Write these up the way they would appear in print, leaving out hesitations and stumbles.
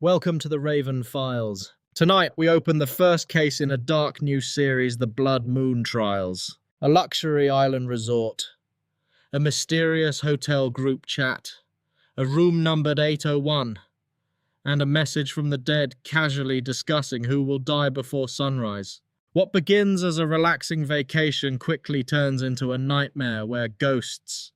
Welcome to the Raven Files. Tonight we open the first case in a dark new series, The Blood Moon Trials. A luxury island resort, a mysterious hotel group chat, a room numbered 801, and a message from the dead casually discussing who will die before sunrise. What begins as a relaxing vacation quickly turns into a nightmare where ghosts,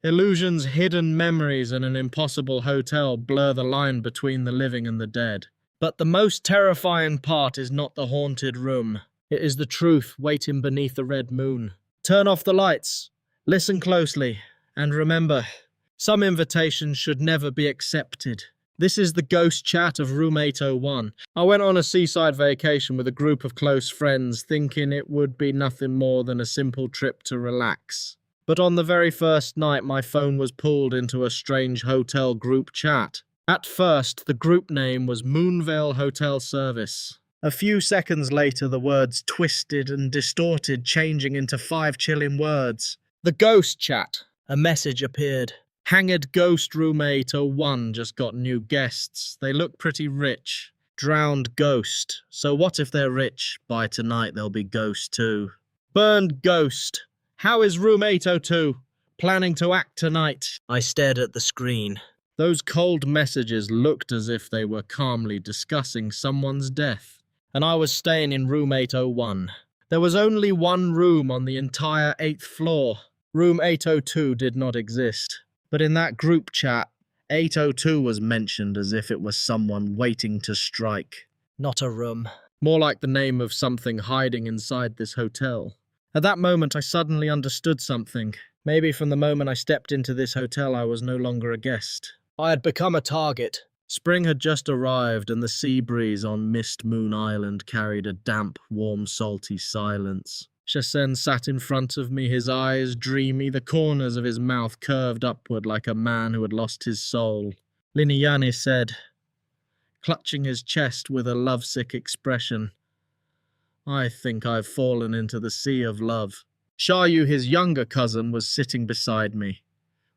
illusions, hidden memories, and an impossible hotel blur the line between the living and the dead. But the most terrifying part is not the haunted room. It is the truth waiting beneath the red moon. Turn off the lights, listen closely, and remember, some invitations should never be accepted. This is the ghost chat of room 801. I went on a seaside vacation with a group of close friends, thinking it would be nothing more than a simple trip to relax. But on the very first night, my phone was pulled into a strange hotel group chat. At first, the group name was Moonveil Hotel Service. A few seconds later, the words twisted and distorted, changing into 5 chilling words. The ghost chat. A message appeared. Hanged Ghost Room 801 just got new guests. They look pretty rich. Drowned ghost. So what if they're rich? By tonight, they'll be ghosts too. Burned ghost. How is room 802? Planning to act tonight? I stared at the screen. Those cold messages looked as if they were calmly discussing someone's death. And I was staying in room 801. There was only one room on the entire 8th floor. Room 802 did not exist. But in that group chat, 802 was mentioned as if it was someone waiting to strike. Not a room. More like the name of something hiding inside this hotel. At that moment, I suddenly understood something. Maybe from the moment I stepped into this hotel, I was no longer a guest. I had become a target. Spring had just arrived, and the sea breeze on Mist Moon Island carried a damp, warm, salty silence. Shasen sat in front of me, his eyes dreamy, the corners of his mouth curved upward like a man who had lost his soul. Lin Yan said, clutching his chest with a lovesick expression, I think I've fallen into the sea of love. Xiaoyu, his younger cousin, was sitting beside me.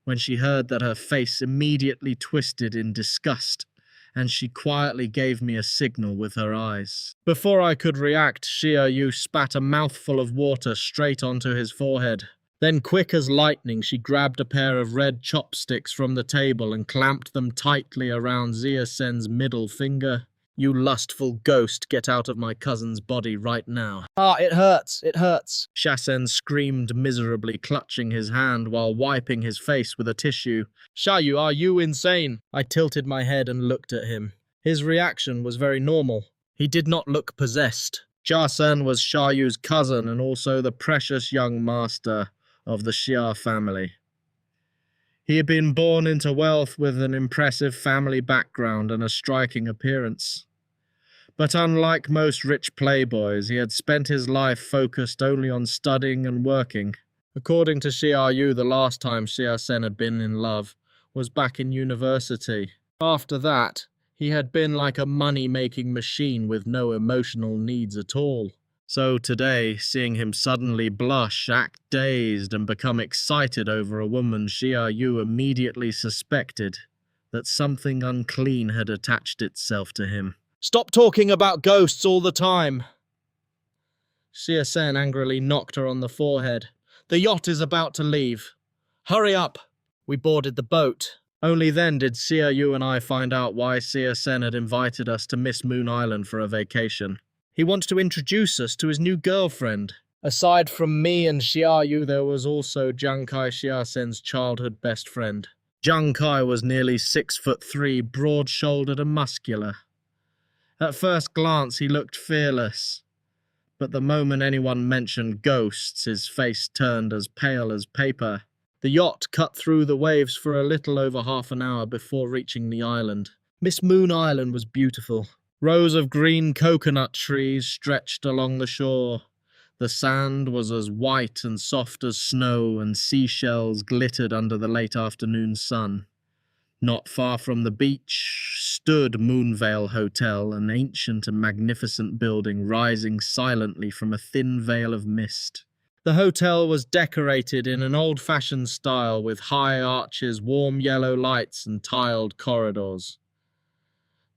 When she heard that, her face immediately twisted in disgust, and she quietly gave me a signal with her eyes. Before I could react, Xiaoyu spat a mouthful of water straight onto his forehead. Then, quick as lightning, she grabbed a pair of red chopsticks from the table and clamped them tightly around Xia Sen's middle finger. You lustful ghost, get out of my cousin's body right now. Ah, it hurts, it hurts. Shasen screamed miserably, clutching his hand while wiping his face with a tissue. Xiaoyu, are you insane? I tilted my head and looked at him. His reaction was very normal. He did not look possessed. Shasen was Xiaoyu's cousin and also the precious young master of the Xia family. He had been born into wealth with an impressive family background and a striking appearance. But unlike most rich playboys, he had spent his life focused only on studying and working. According to Xiaoyu, the last time Xia Sen had been in love was back in university. After that, he had been like a money-making machine with no emotional needs at all. So today, seeing him suddenly blush, act dazed, and become excited over a woman, Xiaoyu immediately suspected that something unclean had attached itself to him. Stop talking about ghosts all the time! Xia Sen angrily knocked her on the forehead. The yacht is about to leave. Hurry up! We boarded the boat. Only then did Xiaoyu and I find out why Xia Sen had invited us to Mist Moon Island for a vacation. He wanted to introduce us to his new girlfriend. Aside from me and Xiaoyu, there was also Zhang Kai, Xia Sen's childhood best friend. Zhang Kai was nearly 6'3", broad-shouldered and muscular. At first glance, he looked fearless. But the moment anyone mentioned ghosts, his face turned as pale as paper. The yacht cut through the waves for a little over half an hour before reaching the island. Mist Moon Island was beautiful. Rows of green coconut trees stretched along the shore. The sand was as white and soft as snow, and seashells glittered under the late afternoon sun. Not far from the beach stood Moonveil Hotel, an ancient and magnificent building rising silently from a thin veil of mist. The hotel was decorated in an old-fashioned style with high arches, warm yellow lights, and tiled corridors.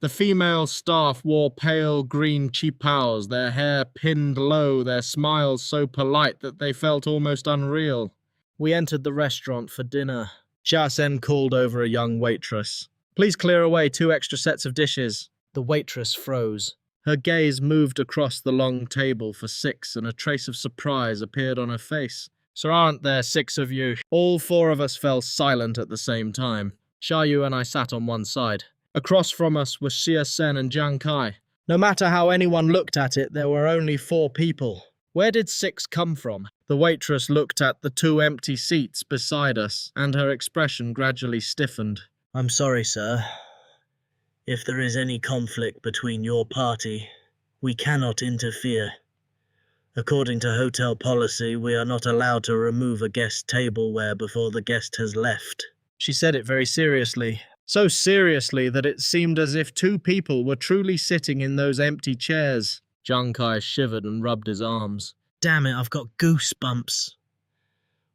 The female staff wore pale green qipaos, their hair pinned low, their smiles so polite that they felt almost unreal. We entered the restaurant for dinner. Xia Sen called over a young waitress. "Please clear away 2 extra sets of dishes." The waitress froze. Her gaze moved across the long table for 6, and a trace of surprise appeared on her face. "So aren't there 6 of you?" All 4 of us fell silent at the same time. Xia Yu and I sat on one side. Across from us were Xia Sen and Jiang Kai. No matter how anyone looked at it, there were only 4 people. Where did 6 come from? The waitress looked at the 2 empty seats beside us, and her expression gradually stiffened. "I'm sorry, sir. If there is any conflict between your party, we cannot interfere. According to hotel policy, we are not allowed to remove a guest tableware before the guest has left." She said it very seriously. So seriously that it seemed as if 2 people were truly sitting in those empty chairs. Jiang Kai shivered and rubbed his arms. "Damn it, I've got goosebumps.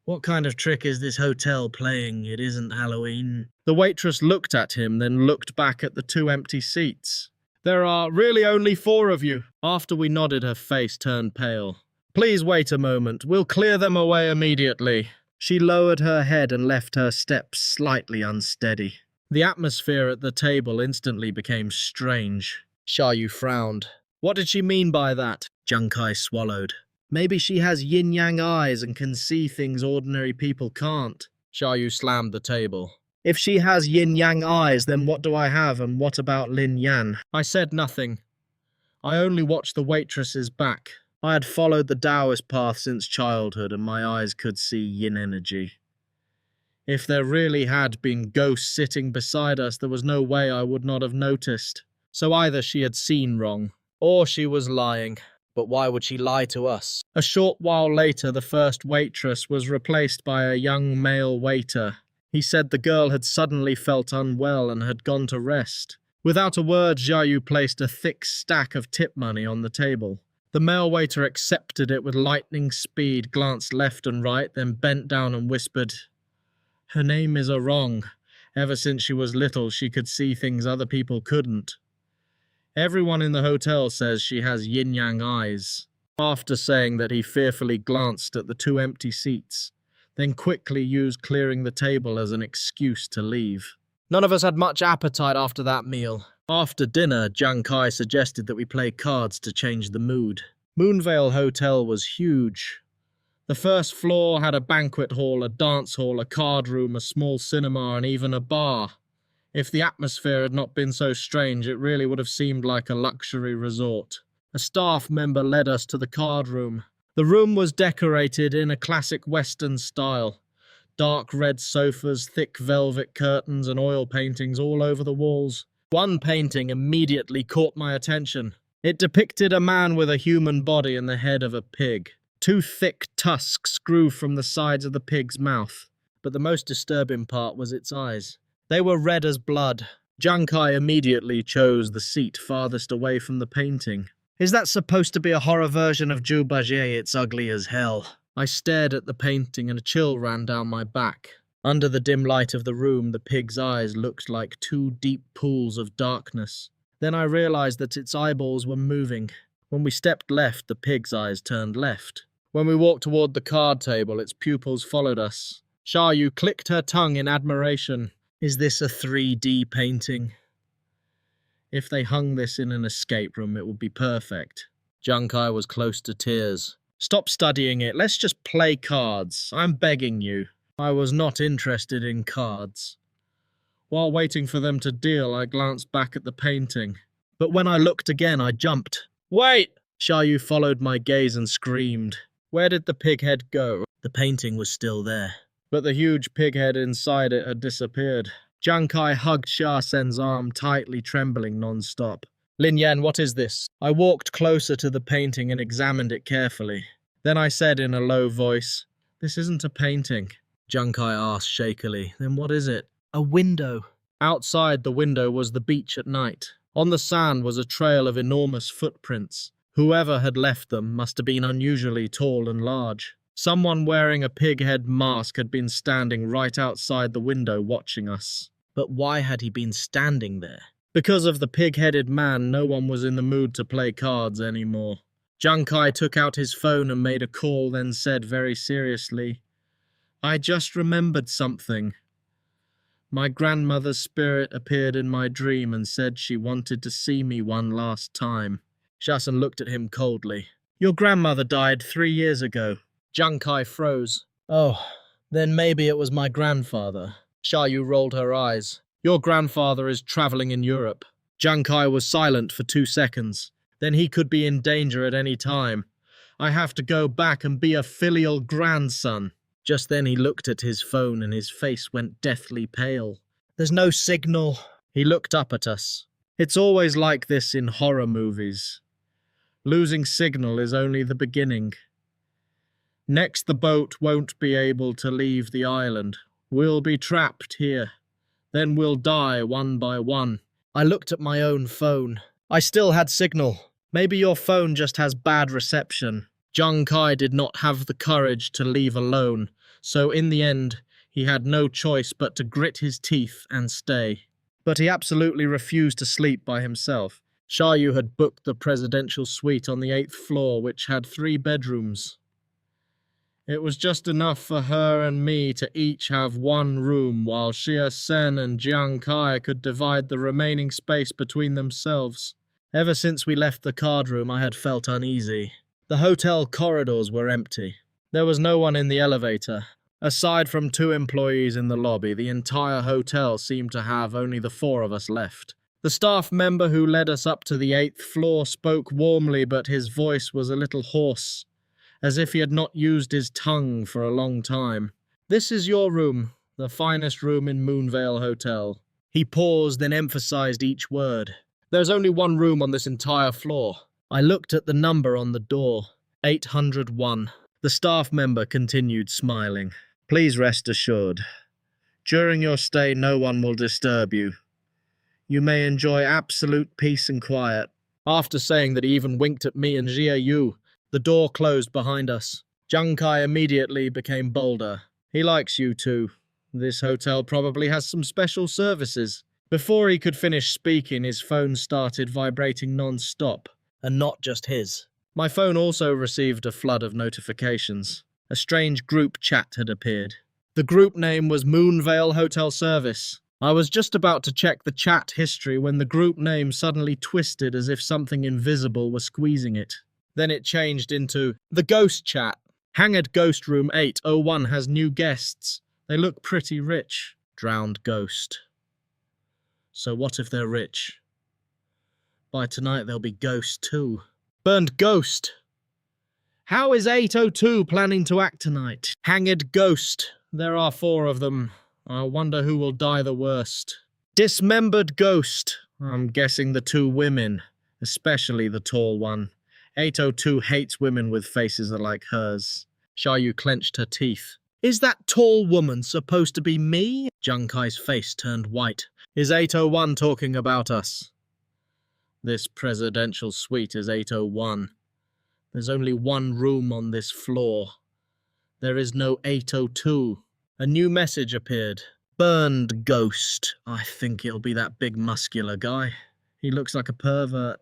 What kind of trick is this hotel playing? It isn't Halloween." The waitress looked at him, then looked back at the 2 empty seats. "There are really only 4 of you." After we nodded, her face turned pale. "Please wait a moment. We'll clear them away immediately." She lowered her head and left her steps slightly unsteady. The atmosphere at the table instantly became strange. Xia Yu frowned. What did she mean by that? Jiang Kai swallowed. Maybe she has yin-yang eyes and can see things ordinary people can't. Xia Yu slammed the table. If she has yin-yang eyes, then what do I have, and what about Lin Yan? I said nothing. I only watched the waitress's back. I had followed the Taoist path since childhood, and my eyes could see yin energy. If there really had been ghosts sitting beside us, there was no way I would not have noticed. So either she had seen wrong, or she was lying. But why would she lie to us? A short while later, the first waitress was replaced by a young male waiter. He said the girl had suddenly felt unwell and had gone to rest. Without a word, Xia Yu placed a thick stack of tip money on the table. The male waiter accepted it with lightning speed, glanced left and right, then bent down and whispered, "Her name is Arong. Ever since she was little, she could see things other people couldn't. Everyone in the hotel says she has yin-yang eyes." After saying that, he fearfully glanced at the 2 empty seats, then quickly used clearing the table as an excuse to leave. None of us had much appetite after that meal. After dinner, Jiang Kai suggested that we play cards to change the mood. Moonveil Hotel was huge. The first floor had a banquet hall, a dance hall, a card room, a small cinema, and even a bar. If the atmosphere had not been so strange, it really would have seemed like a luxury resort. A staff member led us to the card room. The room was decorated in a classic Western style. Dark red sofas, thick velvet curtains, and oil paintings all over the walls. One painting immediately caught my attention. It depicted a man with a human body and the head of a pig. 2 thick tusks grew from the sides of the pig's mouth, but the most disturbing part was its eyes. They were red as blood. Jiang Kai immediately chose the seat farthest away from the painting. Is that supposed to be a horror version of Zhu Bajie? It's ugly as hell. I stared at the painting and a chill ran down my back. Under the dim light of the room, the pig's eyes looked like 2 deep pools of darkness. Then I realized that its eyeballs were moving. When we stepped left, the pig's eyes turned left. When we walked toward the card table, its pupils followed us. Xia Yu clicked her tongue in admiration. Is this a 3D painting? If they hung this in an escape room, it would be perfect. Jiang Kai was close to tears. Stop studying it. Let's just play cards. I'm begging you. I was not interested in cards. While waiting for them to deal, I glanced back at the painting. But when I looked again, I jumped. Wait! Xia Yu followed my gaze and screamed. Where did the pig head go? The painting was still there. But the huge pig head inside it had disappeared. Jiang Kai hugged Xia Sen's arm tightly, trembling non-stop. Lin Yan, what is this? I walked closer to the painting and examined it carefully. Then I said in a low voice, "This isn't a painting." Jiang Kai asked shakily, "Then what is it?" "A window." Outside the window was the beach at night. On the sand was a trail of enormous footprints. Whoever had left them must have been unusually tall and large. Someone wearing a pig head mask had been standing right outside the window watching us. But why had he been standing there? Because of the pig-headed man, no one was in the mood to play cards anymore. Jiang Kai took out his phone and made a call, then said very seriously, "I just remembered something. My grandmother's spirit appeared in my dream and said she wanted to see me one last time." Shasan looked at him coldly. "Your grandmother died 3 years ago." Jiang Kai froze. "Oh, then maybe it was my grandfather." Xia Yu rolled her eyes. "Your grandfather is traveling in Europe." Jiang Kai was silent for 2 seconds. "Then he could be in danger at any time. I have to go back and be a filial grandson." Just then he looked at his phone and his face went deathly pale. "There's no signal." He looked up at us. "It's always like this in horror movies. Losing signal is only the beginning. Next, the boat won't be able to leave the island. We'll be trapped here. Then we'll die one by one." I looked at my own phone. I still had signal. "Maybe your phone just has bad reception." Jiang Kai did not have the courage to leave alone, so in the end, he had no choice but to grit his teeth and stay. But he absolutely refused to sleep by himself. Xia Yu had booked the presidential suite on the 8th floor, which had 3 bedrooms. It was just enough for her and me to each have 1 room, while Xia Sen and Jiang Kai could divide the remaining space between themselves. Ever since we left the card room, I had felt uneasy. The hotel corridors were empty. There was no one in the elevator. Aside from 2 employees in the lobby, the entire hotel seemed to have only the 4 of us left. The staff member who led us up to the 8th floor spoke warmly, but his voice was a little hoarse, as if he had not used his tongue for a long time. "This is your room, the finest room in Moonveil Hotel." He paused, then emphasized each word. "There's only 1 room on this entire floor." I looked at the number on the door, 801. The staff member continued smiling. "Please rest assured. During your stay, no one will disturb you. You may enjoy absolute peace and quiet." After saying that, he even winked at me and Xia Yu. The door closed behind us. Jiang Kai immediately became bolder. "He likes you too. This hotel probably has some special services." Before he could finish speaking, his phone started vibrating non-stop. And not just his. My phone also received a flood of notifications. A strange group chat had appeared. The group name was Moonveil Hotel Service. I was just about to check the chat history when the group name suddenly twisted as if something invisible were squeezing it. Then it changed into the Ghost Chat. "Hanged Ghost Room 801 has new guests. They look pretty rich." Drowned ghost. So what if they're rich? By tonight there'll be ghosts too. Burned ghost. How is 802 planning to act tonight? Hanged ghost. There are 4 of them. I wonder who will die the worst. Dismembered ghost. I'm guessing the 2 women, especially the tall one. 802 hates women with faces like hers. Xia Yu clenched her teeth. "Is that tall woman supposed to be me?" Jiang Kai's face turned white. "Is 801 talking about us?" "This presidential suite is 801. There's only 1 room on this floor. There is no 802. A new message appeared. "Burned ghost. I think it'll be that big muscular guy. He looks like a pervert.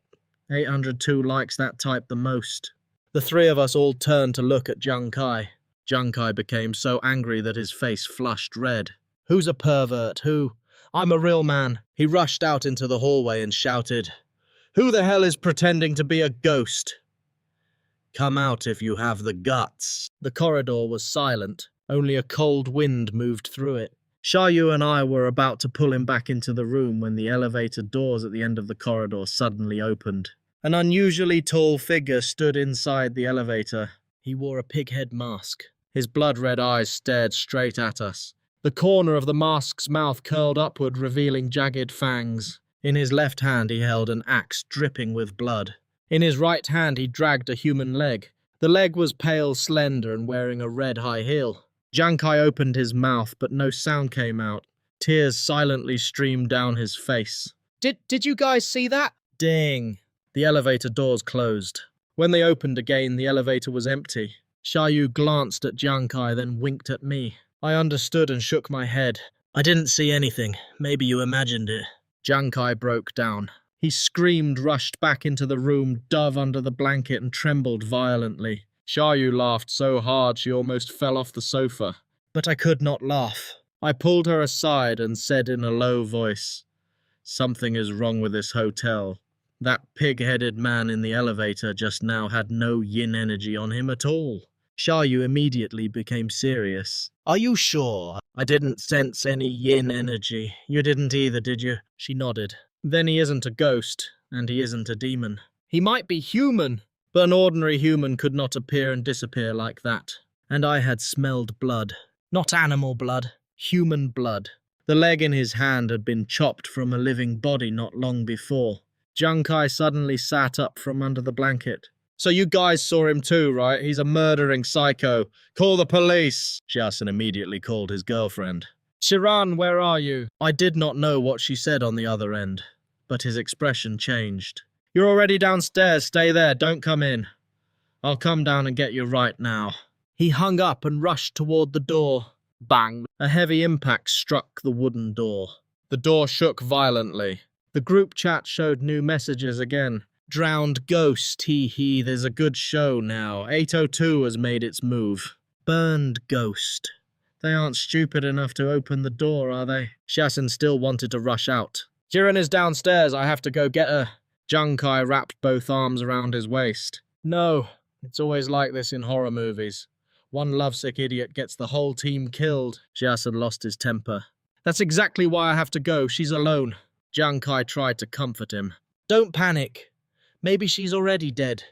802 likes that type the most." The 3 of us all turned to look at Jiang Kai. Jiang Kai became so angry that his face flushed red. "Who's a pervert? Who? I'm a real man." He rushed out into the hallway and shouted, "Who the hell is pretending to be a ghost? Come out if you have the guts." The corridor was silent. Only a cold wind moved through it. Xia Yu and I were about to pull him back into the room when the elevator doors at the end of the corridor suddenly opened. An unusually tall figure stood inside the elevator. He wore a pighead mask. His blood-red eyes stared straight at us. The corner of the mask's mouth curled upward, revealing jagged fangs. In his left hand he held an axe dripping with blood. In his right hand he dragged a human leg. The leg was pale, slender, and wearing a red high heel. Jiang Kai opened his mouth, but no sound came out. Tears silently streamed down his face. Did you guys see that? Ding. The elevator doors closed. When they opened again, the elevator was empty. Xia Yu glanced at Jiang Kai, then winked at me. I understood and shook my head. "I didn't see anything. Maybe you imagined it." Jiang Kai broke down. He screamed, rushed back into the room, dove under the blanket, and trembled violently. Xiaoyu laughed so hard she almost fell off the sofa. But I could not laugh. I pulled her aside and said in a low voice, "Something is wrong with this hotel. That pig-headed man in the elevator just now had no yin energy on him at all." Xiaoyu immediately became serious. "Are you sure? I didn't sense any yin energy. You didn't either, did you?" She nodded. "Then he isn't a ghost, and he isn't a demon. He might be human, but an ordinary human could not appear and disappear like that. And I had smelled blood. Not animal blood, human blood. The leg in his hand had been chopped from a living body not long before." Jiang Kai suddenly sat up from under the blanket. "So you guys saw him too, right? He's a murdering psycho. Call the police!" Xiaosun immediately called his girlfriend. "Shiran, where are you?" I did not know what she said on the other end, but his expression changed. "You're already downstairs. Stay there. Don't come in. I'll come down and get you right now." He hung up and rushed toward the door. Bang! A heavy impact struck the wooden door. The door shook violently. The group chat showed new messages again. "Drowned ghost, hee, there's a good show now. 802 has made its move." "Burned ghost. They aren't stupid enough to open the door, are they?" Xiaosun still wanted to rush out. "Jiren is downstairs, I have to go get her." Jiang Kai wrapped both arms around his waist. "No, it's always like this in horror movies. One lovesick idiot gets the whole team killed." Xiaosun lost his temper. "That's exactly why I have to go, she's alone." Jiang Kai tried to comfort him. "Don't panic. Maybe she's already dead.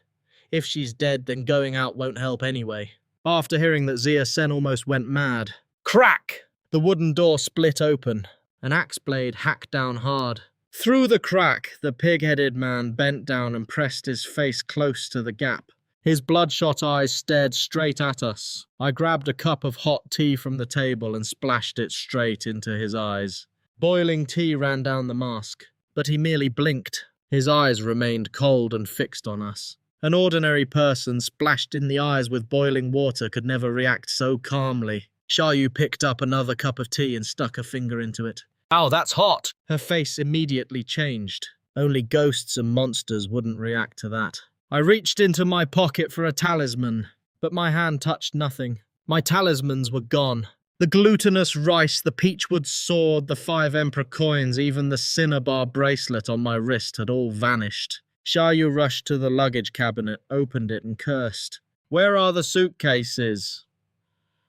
If she's dead, then going out won't help anyway." After hearing that, Zia Sen almost went mad. Crack! The wooden door split open. An axe blade hacked down hard. Through the crack, the pig-headed man bent down and pressed his face close to the gap. His bloodshot eyes stared straight at us. I grabbed a cup of hot tea from the table and splashed it straight into his eyes. Boiling tea ran down the mask, but he merely blinked. His eyes remained cold and fixed on us. An ordinary person splashed in the eyes with boiling water could never react so calmly. Xiaoyu picked up another cup of tea and stuck a finger into it. "Ow, that's hot!" Her face immediately changed. Only ghosts and monsters wouldn't react to that. I reached into my pocket for a talisman, but my hand touched nothing. My talismans were gone. The glutinous rice, the peachwood sword, the 5 emperor coins, even the cinnabar bracelet on my wrist had all vanished. Xiaoyu rushed to the luggage cabinet, opened it and cursed. "Where are the suitcases?"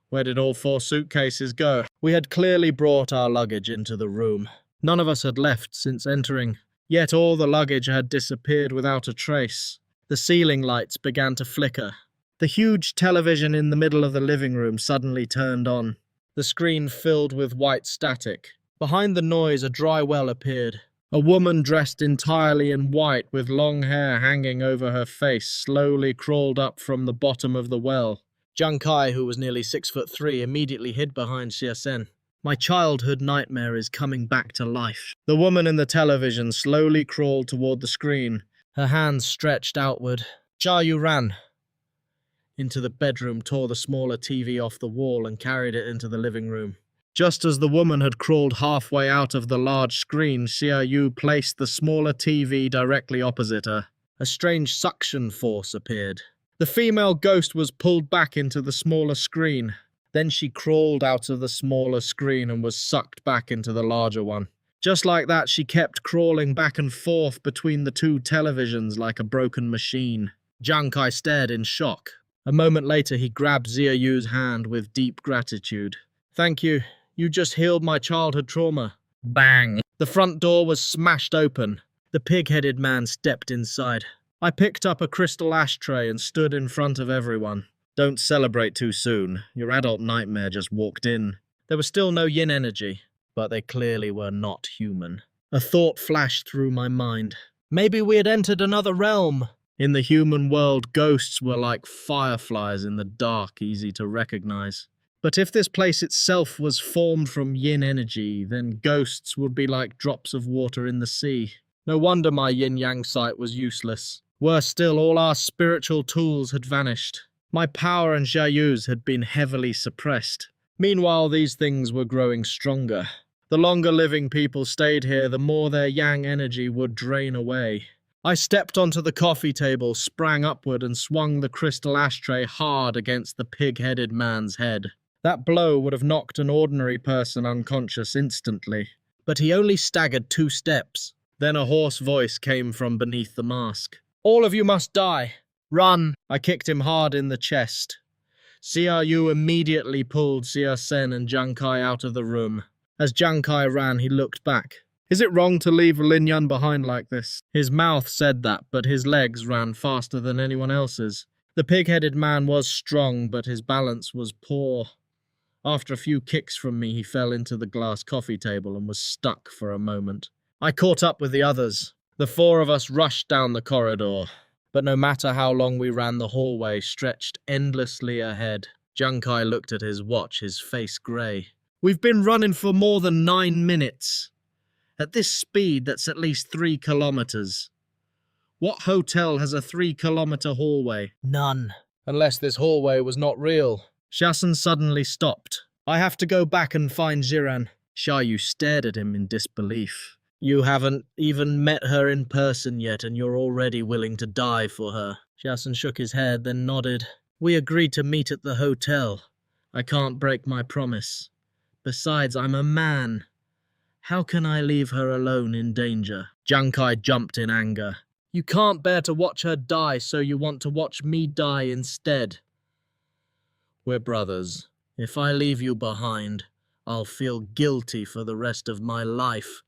Where did all 4 suitcases go? We had clearly brought our luggage into the room. None of us had left since entering, yet all the luggage had disappeared without a trace. The ceiling lights began to flicker. The huge television in the middle of the living room suddenly turned on. The screen filled with white static. Behind the noise, a dry well appeared. A woman dressed entirely in white with long hair hanging over her face slowly crawled up from the bottom of the well. Jiang Kai, who was nearly 6'3", immediately hid behind Xia Sen. My childhood nightmare is coming back to life. The woman in the television slowly crawled toward the screen, her hands stretched outward. Xiaoyu ran into the bedroom, tore the smaller TV off the wall and carried it into the living room. Just as the woman had crawled halfway out of the large screen, Xiaoyu placed the smaller TV directly opposite her. A strange suction force appeared. The female ghost was pulled back into the smaller screen. Then she crawled out of the smaller screen and was sucked back into the larger one. Just like that, she kept crawling back and forth between the 2 televisions like a broken machine. Jiang Kai stared in shock. A moment later, he grabbed Xiaoyu's hand with deep gratitude. "Thank you. You just healed my childhood trauma." Bang! The front door was smashed open. The pig-headed man stepped inside. I picked up a crystal ashtray and stood in front of everyone. "Don't celebrate too soon. Your adult nightmare just walked in." There was still no yin energy, but they clearly were not human. A thought flashed through my mind. Maybe we had entered another realm. In the human world, ghosts were like fireflies in the dark, easy to recognize. But if this place itself was formed from yin energy, then ghosts would be like drops of water in the sea. No wonder my yin-yang sight was useless. Worse still, all our spiritual tools had vanished. My power and Xiaoyu's had been heavily suppressed. Meanwhile, these things were growing stronger. The longer living people stayed here, the more their yang energy would drain away. I stepped onto the coffee table, sprang upward, and swung the crystal ashtray hard against the pig-headed man's head. That blow would have knocked an ordinary person unconscious instantly. But he only staggered 2 steps. Then a hoarse voice came from beneath the mask. "All of you must die. Run!" I kicked him hard in the chest. Xiaoyu immediately pulled Xia Sen and Jiang Kai out of the room. As Jiang Kai ran, he looked back. Is it wrong to leave Lin Yan behind like this? His mouth said that, but his legs ran faster than anyone else's. The pig-headed man was strong, but his balance was poor. After a few kicks from me, he fell into the glass coffee table and was stuck for a moment. I caught up with the others. The 4 of us rushed down the corridor. But no matter how long we ran, the hallway stretched endlessly ahead. Jiang Kai looked at his watch, his face grey. We've been running for more than 9 minutes. At this speed, that's at least 3 kilometers. What hotel has a 3-kilometer hallway? None. Unless this hallway was not real. Shasen suddenly stopped. I have to go back and find Jiran. Xiaoyu stared at him in disbelief. You haven't even met her in person yet, and you're already willing to die for her. Shasen shook his head, then nodded. We agreed to meet at the hotel. I can't break my promise. Besides, I'm a man. How can I leave her alone in danger? Jiang Kai jumped in anger. You can't bear to watch her die, so you want to watch me die instead. We're brothers. If I leave you behind, I'll feel guilty for the rest of my life.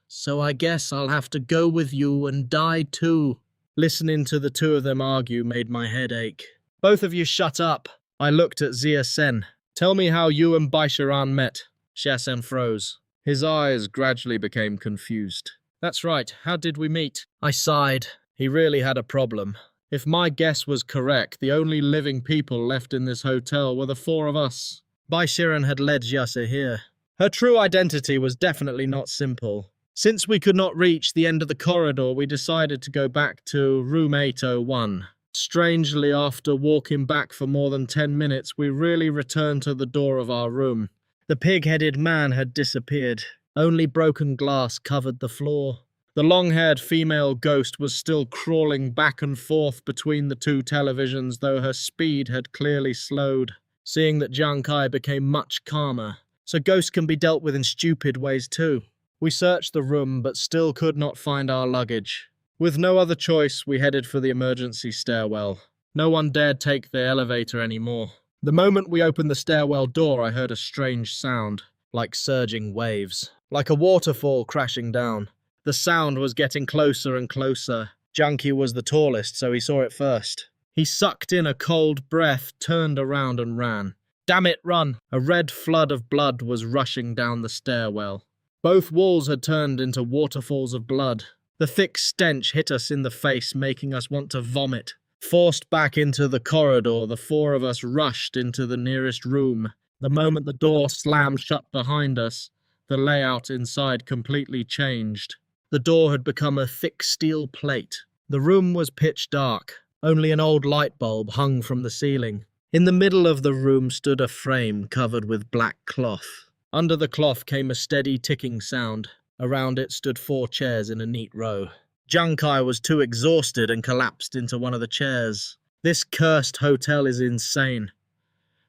So I guess I'll have to go with you and die too. Listening to the 2 of them argue made my head ache. Both of you shut up. I looked at Xia Sen. Tell me how you and Baisharan met. Xia Sen froze. His eyes gradually became confused. That's right, how did we meet? I sighed. He really had a problem. If my guess was correct, the only living people left in this hotel were the 4 of us. Baisharan had led Jiase here. Her true identity was definitely not simple. Since we could not reach the end of the corridor, we decided to go back to room 801. Strangely, after walking back for more than 10 minutes, we really returned to the door of our room. The pig-headed man had disappeared. Only broken glass covered the floor. The long-haired female ghost was still crawling back and forth between the 2 televisions, though her speed had clearly slowed. Seeing that Jiang Kai became much calmer. So ghosts can be dealt with in stupid ways too. We searched the room, but still could not find our luggage. With no other choice, we headed for the emergency stairwell. No one dared take the elevator anymore. The moment we opened the stairwell door, I heard a strange sound, like surging waves, like a waterfall crashing down. The sound was getting closer and closer. Junkie was the tallest, so he saw it first. He sucked in a cold breath, turned around and ran. Damn it, run! A red flood of blood was rushing down the stairwell. Both walls had turned into waterfalls of blood. The thick stench hit us in the face, making us want to vomit. Forced back into the corridor, the 4 of us rushed into the nearest room. The moment the door slammed shut behind us, the layout inside completely changed. The door had become a thick steel plate. The room was pitch dark. Only an old light bulb hung from the ceiling. In the middle of the room stood a frame covered with black cloth. Under the cloth came a steady ticking sound. Around it stood 4 chairs in a neat row. Jiang Kai was too exhausted and collapsed into one of the chairs. This cursed hotel is insane.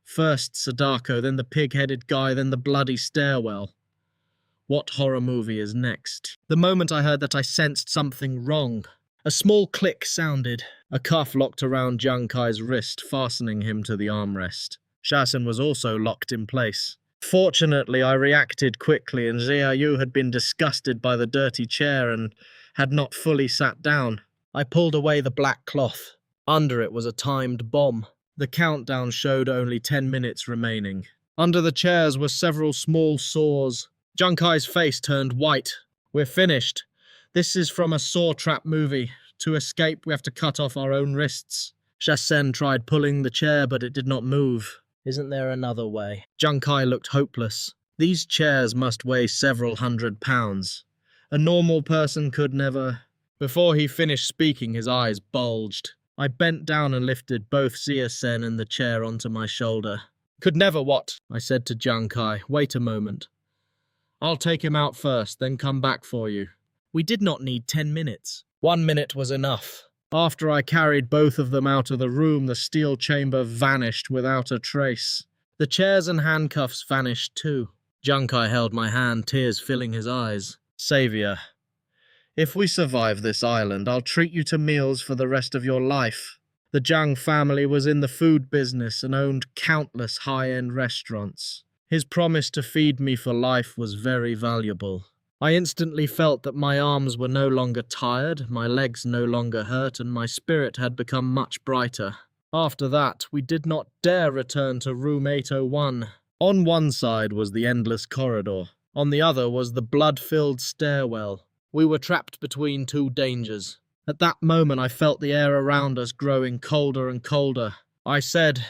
First Sadako, then the pig-headed guy, then the bloody stairwell. What horror movie is next? The moment I heard that, I sensed something wrong. A small click sounded. A cuff locked around Jiang Kai's wrist, fastening him to the armrest. Shasen was also locked in place. Fortunately, I reacted quickly, and Xiaoyu had been disgusted by the dirty chair and had not fully sat down. I pulled away the black cloth. Under it was a timed bomb. The countdown showed only 10 minutes remaining. Under the chairs were several small sores. Jiang Kai's face turned white. We're finished. This is from a saw trap movie. To escape, we have to cut off our own wrists. Shasen tried pulling the chair, but it did not move. Isn't there another way? Jiang Kai looked hopeless. These chairs must weigh several hundred pounds. A normal person could never... Before he finished speaking, his eyes bulged. I bent down and lifted both Xia Sen and the chair onto my shoulder. Could never what? I said to Jiang Kai. Wait a moment. I'll take him out first, then come back for you. We did not need 10 minutes. 1 minute was enough. After I carried both of them out of the room, the steel chamber vanished without a trace. The chairs and handcuffs vanished too. Junkai held my hand, tears filling his eyes. Savior, if we survive this island, I'll treat you to meals for the rest of your life. The Zhang family was in the food business and owned countless high-end restaurants. His promise to feed me for life was very valuable. I instantly felt that my arms were no longer tired, my legs no longer hurt, and my spirit had become much brighter. After that, we did not dare return to room 801. On one side was the endless corridor. On the other was the blood-filled stairwell. We were trapped between two dangers. At that moment, I felt the air around us growing colder and colder. I said,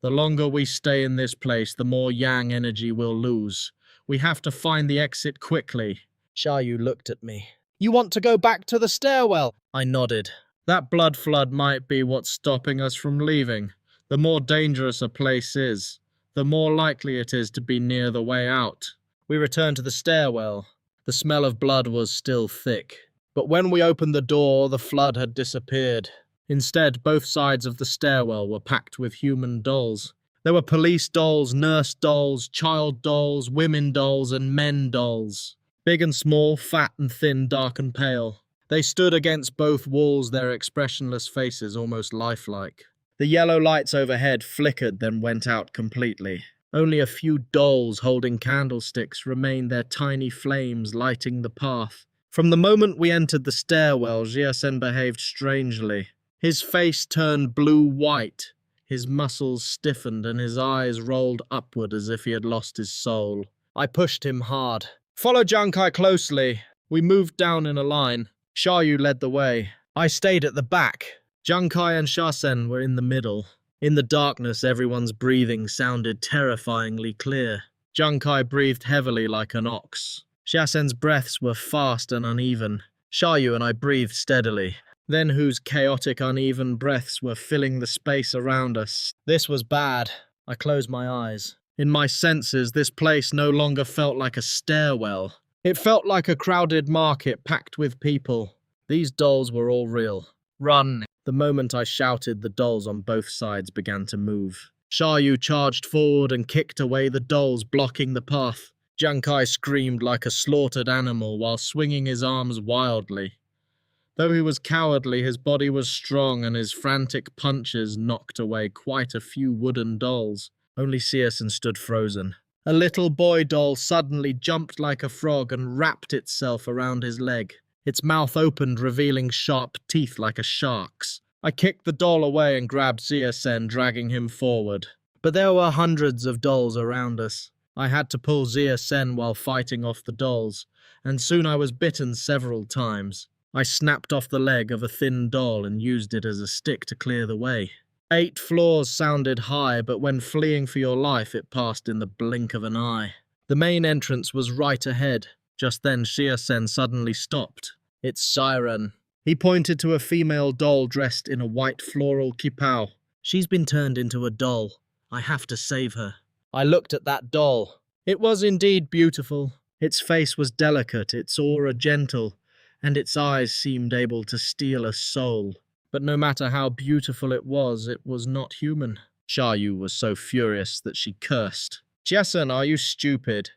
"The longer we stay in this place, the more yang energy we'll lose. We have to find the exit quickly." Xiaoyu looked at me. "You want to go back to the stairwell?" I nodded. "That blood flood might be what's stopping us from leaving. The more dangerous a place is, the more likely it is to be near the way out." We returned to the stairwell. The smell of blood was still thick. But when we opened the door, the flood had disappeared. Instead, both sides of the stairwell were packed with human dolls. There were police dolls, nurse dolls, child dolls, women dolls, and men dolls. Big and small, fat and thin, dark and pale. They stood against both walls, their expressionless faces almost lifelike. The yellow lights overhead flickered, then went out completely. Only a few dolls holding candlesticks remained, their tiny flames lighting the path. From the moment we entered the stairwell, Jiasen behaved strangely. His face turned blue-white, his muscles stiffened, and his eyes rolled upward as if he had lost his soul. I pushed him hard. "Follow Junkai closely." We moved down in a line. Xiaoyu led the way. I stayed at the back. Junkai and Jiasen were in the middle. In the darkness, everyone's breathing sounded terrifyingly clear. Junkai breathed heavily like an ox. Jiasen's breaths were fast and uneven. Xiaoyu and I breathed steadily. Then whose chaotic, uneven breaths were filling the space around us. This was bad. I closed my eyes. In my senses, this place no longer felt like a stairwell. It felt like a crowded market packed with people. These dolls were all real. "Run!" The moment I shouted, the dolls on both sides began to move. Xiaoyu charged forward and kicked away the dolls, blocking the path. Junkai screamed like a slaughtered animal while swinging his arms wildly. Though he was cowardly, his body was strong, and his frantic punches knocked away quite a few wooden dolls. Only Searson stood frozen. A little boy doll suddenly jumped like a frog and wrapped itself around his leg. Its mouth opened, revealing sharp teeth like a shark's. I kicked the doll away and grabbed Searson, dragging him forward. But there were hundreds of dolls around us. I had to pull Searson while fighting off the dolls, and soon I was bitten several times. I snapped off the leg of a thin doll and used it as a stick to clear the way. 8 floors sounded high, but when fleeing for your life, it passed in the blink of an eye. The main entrance was right ahead. Just then, Searson suddenly stopped. "It's Siren." He pointed to a female doll dressed in a white floral kipao. "She's been turned into a doll. I have to save her." I looked at that doll. It was indeed beautiful. Its face was delicate, its aura gentle, and its eyes seemed able to steal a soul. But no matter how beautiful it was not human. Xiaoyu was so furious that she cursed. "Jiasen, are you stupid?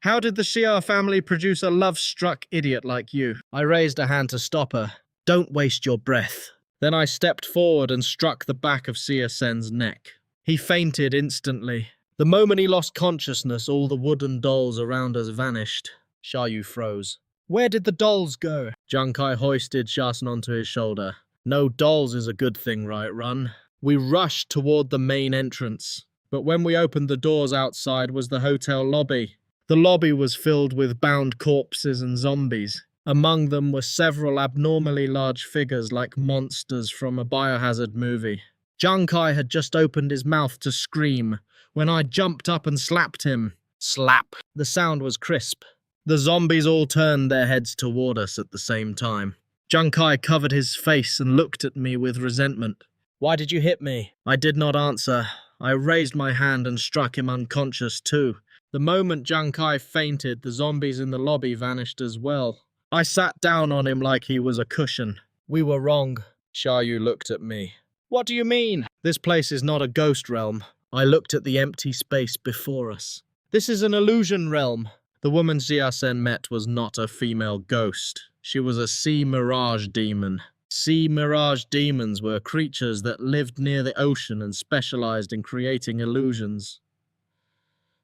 How did the Xia family produce a love-struck idiot like you?" I raised a hand to stop her. "Don't waste your breath." Then I stepped forward and struck the back of Searson's neck. He fainted instantly. The moment he lost consciousness, all the wooden dolls around us vanished. Xiaoyu froze. "Where did the dolls go?" Junkai hoisted Shasen onto his shoulder. "No dolls is a good thing, right, Run?" We rushed toward the main entrance. But when we opened the doors outside was the hotel lobby. The lobby was filled with bound corpses and zombies. Among them were several abnormally large figures like monsters from a biohazard movie. Junkai had just opened his mouth to scream when I jumped up and slapped him. Slap! The sound was crisp. The zombies all turned their heads toward us at the same time. Junkai covered his face and looked at me with resentment. "Why did you hit me?" I did not answer. I raised my hand and struck him unconscious too. The moment Jiang Kai fainted, the zombies in the lobby vanished as well. I sat down on him like he was a cushion. We were wrong. Xia Yu looked at me. What do you mean? This place is not a ghost realm. I looked at the empty space before us. This is an illusion realm. The woman Xia Sen met was not a female ghost. She was a sea-mirage demon. Sea-mirage demons were creatures that lived near the ocean and specialized in creating illusions.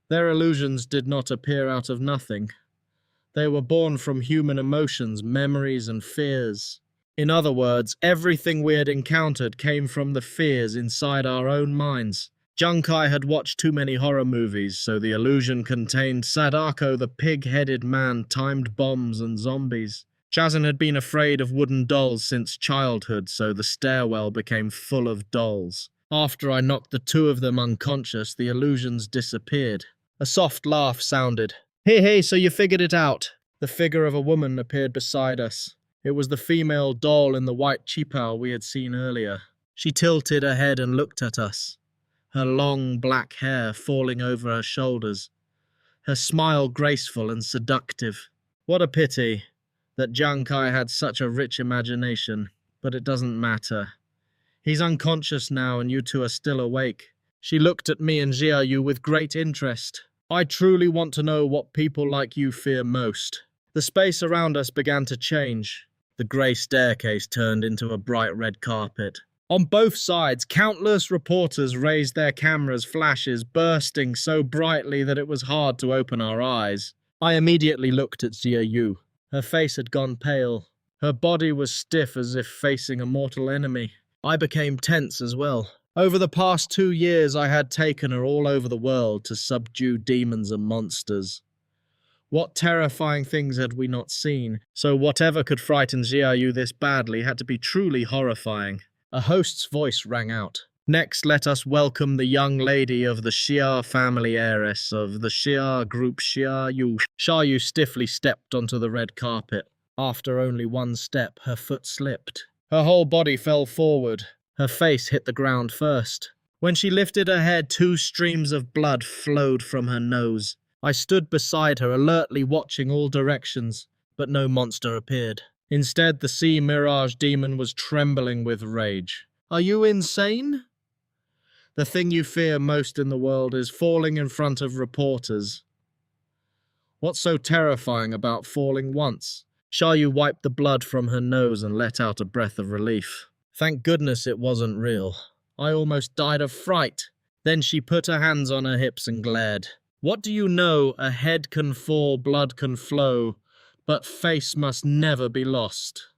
Their illusions did not appear out of nothing. They were born from human emotions, memories, and fears. In other words, everything we had encountered came from the fears inside our own minds. Jiang Kai had watched too many horror movies, so the illusion contained Sadako the pig-headed man, timed bombs, and zombies. Chazin had been afraid of wooden dolls since childhood, so the stairwell became full of dolls. After I knocked the two of them unconscious, the illusions disappeared. A soft laugh sounded. Hey, so you figured it out. The figure of a woman appeared beside us. It was the female doll in the white qipao we had seen earlier. She tilted her head and looked at us, her long black hair falling over her shoulders, her smile graceful and seductive. What a pity that Jiang Kai had such a rich imagination, but it doesn't matter. He's unconscious now and you two are still awake. She looked at me and Xia Yu with great interest. I truly want to know what people like you fear most. The space around us began to change. The grey staircase turned into a bright red carpet. On both sides, countless reporters raised their cameras, flashes bursting so brightly that it was hard to open our eyes. I immediately looked at Xia Yu. Her face had gone pale. Her body was stiff as if facing a mortal enemy. I became tense as well. Over the past 2 years, I had taken her all over the world to subdue demons and monsters. What terrifying things had we not seen? So whatever could frighten Xia Yu this badly had to be truly horrifying. A host's voice rang out. Next, let us welcome the young lady of the Xia family, heiress of the Xia group, Xia Yu. Xia Yu stiffly stepped onto the red carpet. After only one step, her foot slipped. Her whole body fell forward. Her face hit the ground first. When she lifted her head, 2 streams of blood flowed from her nose. I stood beside her, alertly watching all directions, but no monster appeared. Instead, the sea-mirage demon was trembling with rage. Are you insane? The thing you fear most in the world is falling in front of reporters. What's so terrifying about falling once? Xia Yu wiped the blood from her nose and let out a breath of relief. Thank goodness it wasn't real. I almost died of fright. Then she put her hands on her hips and glared. What do you know? A head can fall, blood can flow, but face must never be lost.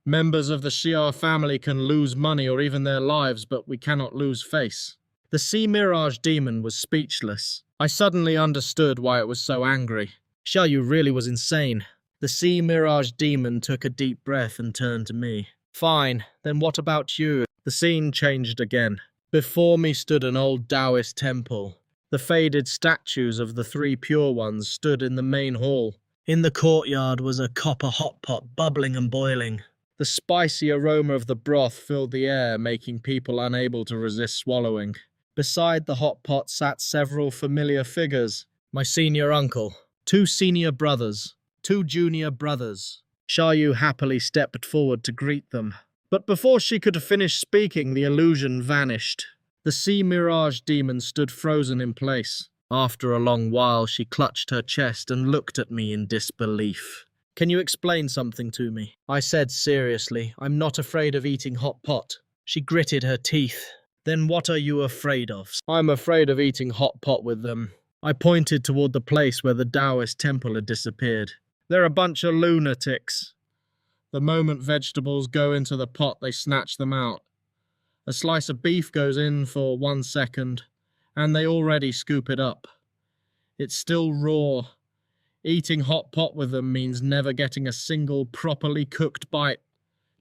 Members of the Xia family can lose money or even their lives, but we cannot lose face. The sea-mirage demon was speechless. I suddenly understood why it was so angry. Xia Yu really was insane. The sea-mirage demon took a deep breath and turned to me. Fine, then what about you? The scene changed again. Before me stood an old Taoist temple. The faded statues of the 3 pure ones stood in the main hall. In the courtyard was a copper hot pot bubbling and boiling. The spicy aroma of the broth filled the air, making people unable to resist swallowing. Beside the hot pot sat several familiar figures. My senior uncle, 2 senior brothers, 2 junior brothers. Xia Yu happily stepped forward to greet them. But before she could finish speaking, the illusion vanished. The sea-mirage demon stood frozen in place. After a long while, she clutched her chest and looked at me in disbelief. Can you explain something to me? I said seriously, I'm not afraid of eating hot pot. She gritted her teeth. Then what are you afraid of? I'm afraid of eating hot pot with them. I pointed toward the place where the Taoist temple had disappeared. They're a bunch of lunatics. The moment vegetables go into the pot, they snatch them out. A slice of beef goes in for 1 second, and they already scoop it up. It's still raw. Eating hot pot with them means never getting a single properly cooked bite.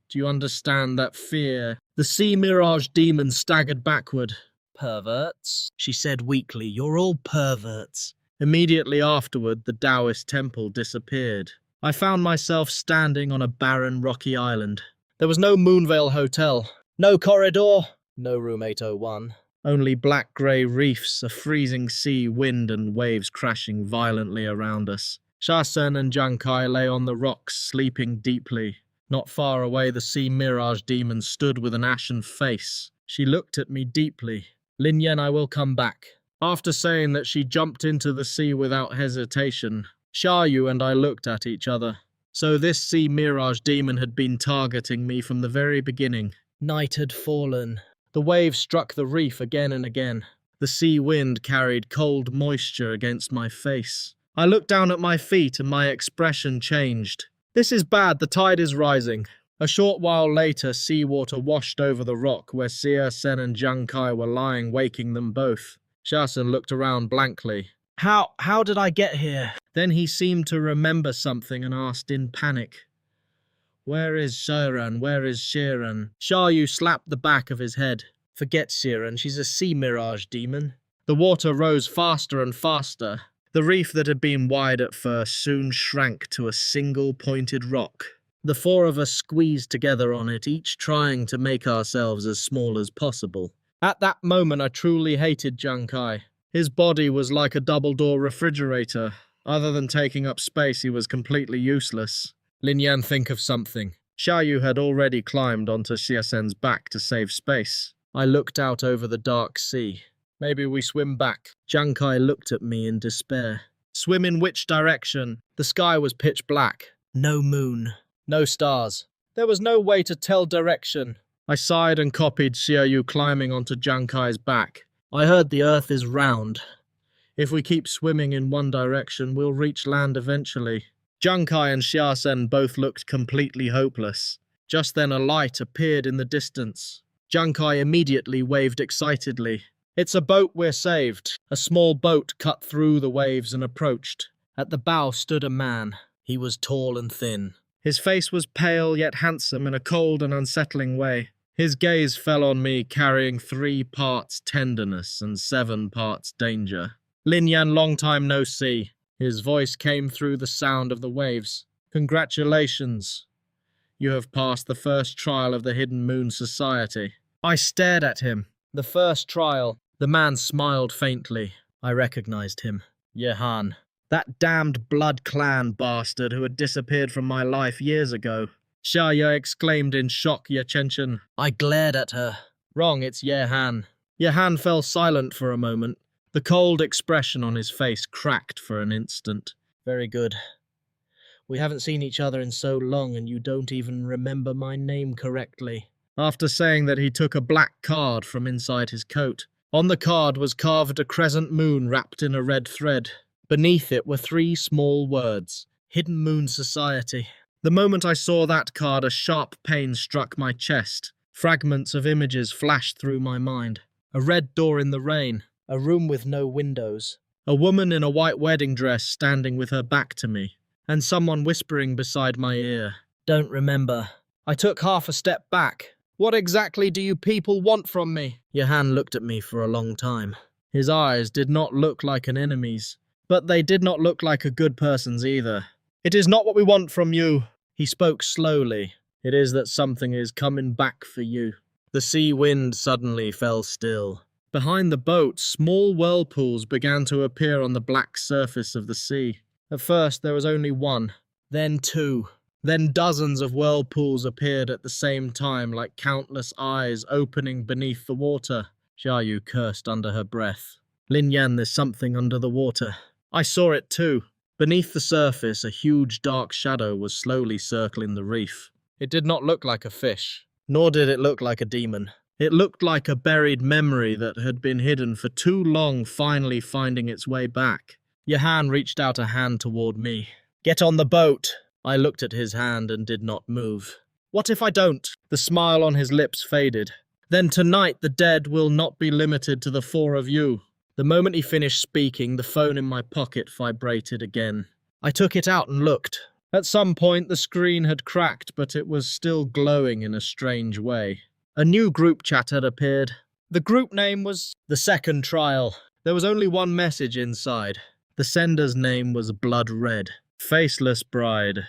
Do you understand that fear? The sea-mirage demon staggered backward. Perverts, she said weakly. You're all perverts. Immediately afterward, the Taoist temple disappeared. I found myself standing on a barren, rocky island. There was no Moonveil Hotel, no corridor, no room 801. Only black-grey reefs, a freezing sea, wind and waves crashing violently around us. Shasen and Jankai lay on the rocks, sleeping deeply. Not far away, the sea-mirage demon stood with an ashen face. She looked at me deeply. Lin Yan, I will come back. After saying that, she jumped into the sea without hesitation. Xiaoyu and I looked at each other. So this sea-mirage demon had been targeting me from the very beginning. Night had fallen. The waves struck the reef again and again. The sea wind carried cold moisture against my face. I looked down at my feet and my expression changed. This is bad, the tide is rising. A short while later, seawater washed over the rock where Xia Sen and Jiang Kai were lying, waking them both. Shasen looked around blankly. How did I get here? Then he seemed to remember something and asked in panic. Where is Shiran? Where is Shiran? Xiaoyu slapped the back of his head. Forget Shiran, she's a sea-mirage demon. The water rose faster and faster. The reef that had been wide at first soon shrank to a single pointed rock. The four of us squeezed together on it, each trying to make ourselves as small as possible. At that moment, I truly hated Jiang Kai. His body was like a double-door refrigerator. Other than taking up space, he was completely useless. Lin Yan, think of something. Xiaoyu had already climbed onto Xia Sen's back to save space. I looked out over the dark sea. Maybe we swim back. Jiang Kai looked at me in despair. Swim in which direction? The sky was pitch black. No moon. No stars. There was no way to tell direction. I sighed and copied Xiaoyu climbing onto Jiang Kai's back. I heard the earth is round. If we keep swimming in one direction, we'll reach land eventually. Jiang Kai and Xia Sen both looked completely hopeless. Just then a light appeared in the distance. Jiang Kai immediately waved excitedly. It's a boat, we're saved. A small boat cut through the waves and approached. At the bow stood a man. He was tall and thin. His face was pale yet handsome in a cold and unsettling way. His gaze fell on me, carrying 3 parts tenderness and 7 parts danger. Lin Yan, long time no see. His voice came through the sound of the waves. Congratulations. You have passed the first trial of the Hidden Moon Society. I stared at him. The first trial. The man smiled faintly. I recognized him. Yehan. That damned Blood Clan bastard who had disappeared from my life years ago. Xiaoyu exclaimed in shock, Yechen. I glared at her. Wrong, it's Yehan. Yehan fell silent for a moment. The cold expression on his face cracked for an instant. Very good. We haven't seen each other in so long and you don't even remember my name correctly. After saying that, he took a black card from inside his coat. On the card was carved a crescent moon wrapped in a red thread. Beneath it were 3 small words. Hidden Moon Society. The moment I saw that card, a sharp pain struck my chest. Fragments of images flashed through my mind. A red door in the rain. A room with no windows. A woman in a white wedding dress standing with her back to me. And someone whispering beside my ear. Don't remember. I took half a step back. What exactly do you people want from me? Yehan looked at me for a long time. His eyes did not look like an enemy's. But they did not look like a good person's either. It is not what we want from you. He spoke slowly. It is that something is coming back for you. The sea wind suddenly fell still. Behind the boat, small whirlpools began to appear on the black surface of the sea. At first, there was only 1, then 2. Then dozens of whirlpools appeared at the same time, like countless eyes opening beneath the water. Xiaoyu cursed under her breath. Lin Yan, there's something under the water. I saw it too. Beneath the surface, a huge dark shadow was slowly circling the reef. It did not look like a fish, nor did it look like a demon. It looked like a buried memory that had been hidden for too long, finally finding its way back. Yehan reached out a hand toward me. Get on the boat. I looked at his hand and did not move. What if I don't? The smile on his lips faded. Then tonight the dead will not be limited to the 4 of you. The moment he finished speaking, the phone in my pocket vibrated again. I took it out and looked. At some point the screen had cracked, but it was still glowing in a strange way. A new group chat had appeared. The group name was The Second Trial. There was only one message inside. The sender's name was Blood Red. Faceless Bride.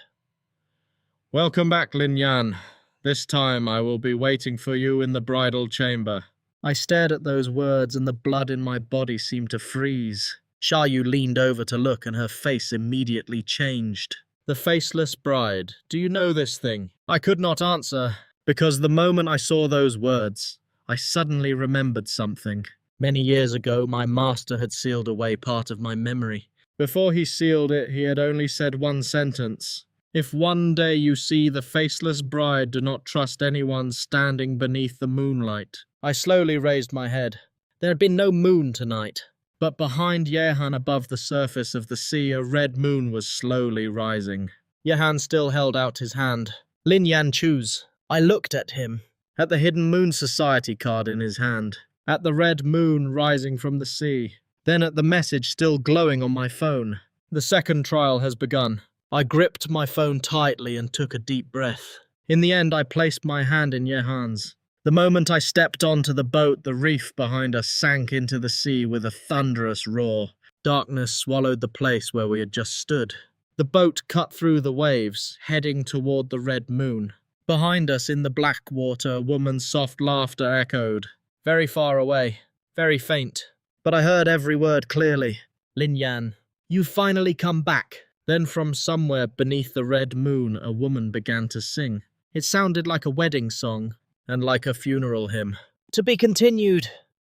Welcome back, Lin Yan. This time I will be waiting for you in the bridal chamber. I stared at those words and the blood in my body seemed to freeze. Xiaoyu leaned over to look and her face immediately changed. The Faceless Bride. Do you know this thing? I could not answer, because the moment I saw those words, I suddenly remembered something. Many years ago, my master had sealed away part of my memory. Before he sealed it, he had only said one sentence. If one day you see the Faceless Bride, do not trust anyone standing beneath the moonlight. I slowly raised my head. There had been no moon tonight, but behind Yehan above the surface of the sea, a red moon was slowly rising. Yehan still held out his hand. Lin Yan, choose. I looked at him, at the Hidden Moon Society card in his hand, at the red moon rising from the sea, then at the message still glowing on my phone. The second trial has begun. I gripped my phone tightly and took a deep breath. In the end, I placed my hand in Yehan's. The moment I stepped onto the boat, the reef behind us sank into the sea with a thunderous roar. Darkness swallowed the place where we had just stood. The boat cut through the waves, heading toward the red moon. Behind us in the black water, a woman's soft laughter echoed. Very far away, very faint, but I heard every word clearly. Lin Yan, you've finally come back. Then from somewhere beneath the red moon, a woman began to sing. It sounded like a wedding song, and like a funeral hymn. To be continued.